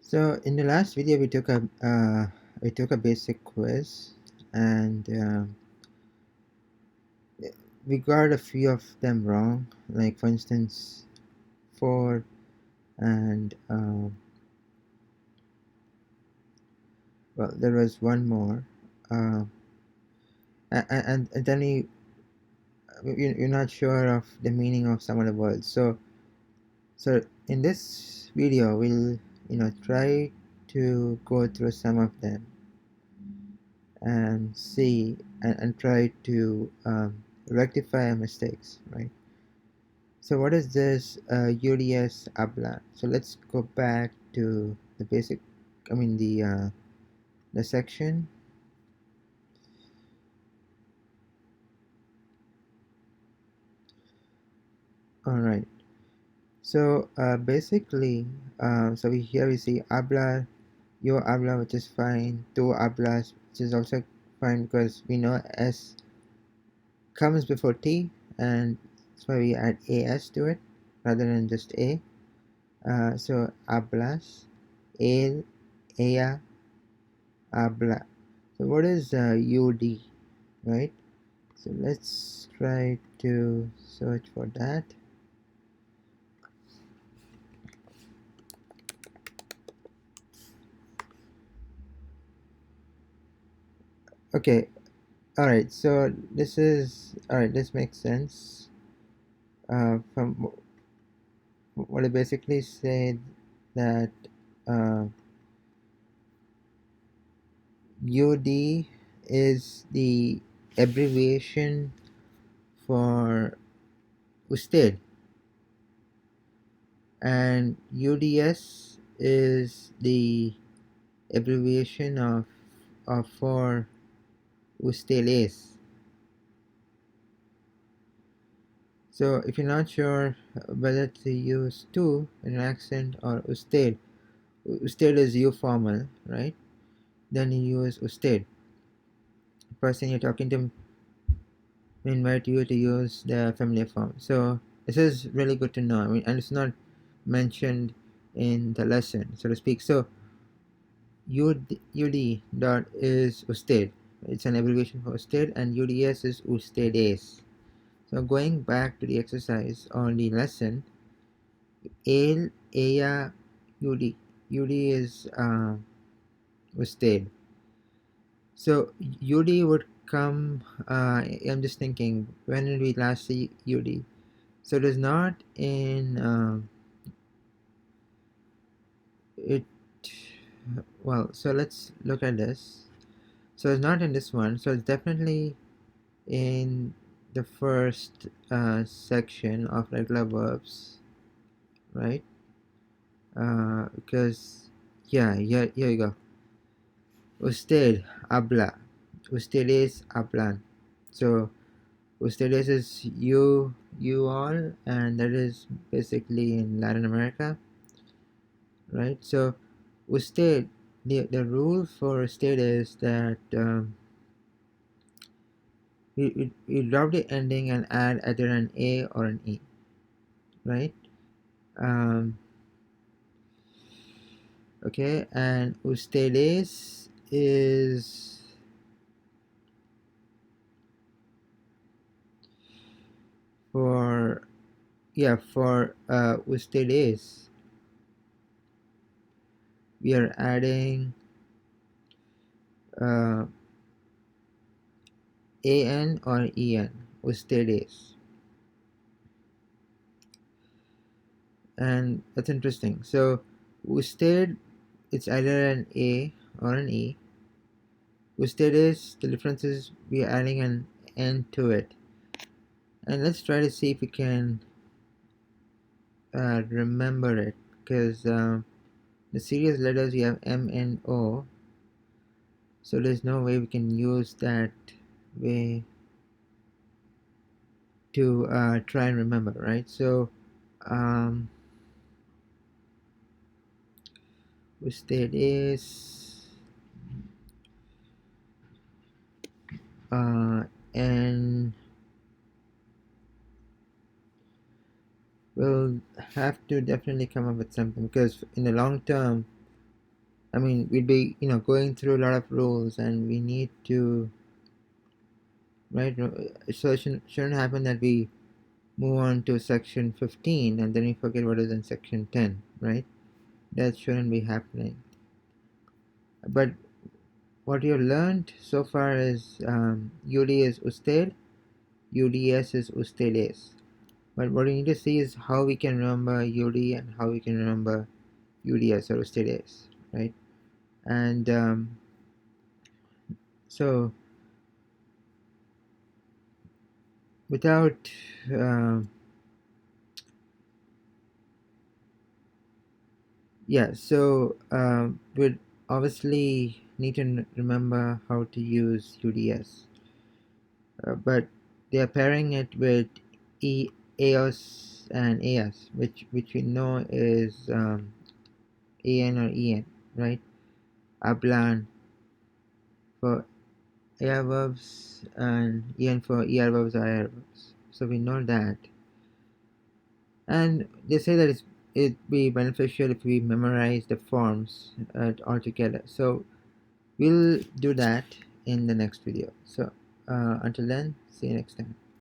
So in the last video, we took a basic quiz, and we got a few of them wrong. Like for instance, four, and well, there was one more, uh, and then you're not sure of the meaning of some of the words. So in this video, we'll try to go through some of them and see and try to rectify our mistakes, right? So what is this UDS habla? So let's go back to the basic, the section. All right. So basically, here we see habla, yo habla, which is fine. Tu hablas, which is also fine because we know S comes before T, and that's why we add AS to it rather than just A. So hablas, él, ella, habla. So what is UD, right? So let's try to search for that. Okay, all right. So this makes sense. From what I basically said, that uh, UD is the abbreviation for Usted, and UDS is the abbreviation of for Ustedes. So if you're not sure whether to use tu in an accent or usted is you formal, right? Then you use usted. The person you're talking to may invite you to use the familiar form. So this is really good to know. And it's not mentioned in the lesson, so to speak. So UD dot is usted. It's an abbreviation for usted, and UDS is ustedes. So going back to the exercise or the lesson, él, ella, UD. UD is usted. So UD would come. I'm just thinking, when did we last see UD? So it is not in it. Well, so let's look at this. So it's not in this one. So it's definitely in the first section of regular verbs, right? Because here you go. Usted habla. Ustedes hablan. So ustedes is you all, and that is basically in Latin America, right? So usted, the rule for usted is that you drop the ending and add either an A or an E, right? Um, okay, and ustedes is for ustedes we are adding uh, an or en, ustedes, and that's interesting. So usted, it's either an A or an E. Ustedes, the difference is we are adding an N to it. And let's try to see if we can remember it, because the serious letters we have M and O, so there's no way we can use that way to try and remember, right? So um, ustedes, and we'll have to definitely come up with something, because in the long term I mean, we'd be, going through a lot of rules, and we need to, right? So it shouldn't happen that we move on to section 15 and then we forget what is in section 10, right? That shouldn't be happening. But what you learned so far is UD is Usted, UDS is Ustedes. But what we need to see is how we can remember UD and how we can remember UDS or Ustedes, right? And so without uh, yeah, so we'd obviously need to remember how to use UDS, but they are pairing it with EAOS and AS, which we know is AN or EN, right? Hablan for AR verbs and EN for ER verbs or IR verbs. So we know that, and they say that it'd be beneficial if we memorize the forms altogether. So we'll do that in the next video. So until then, see you next time.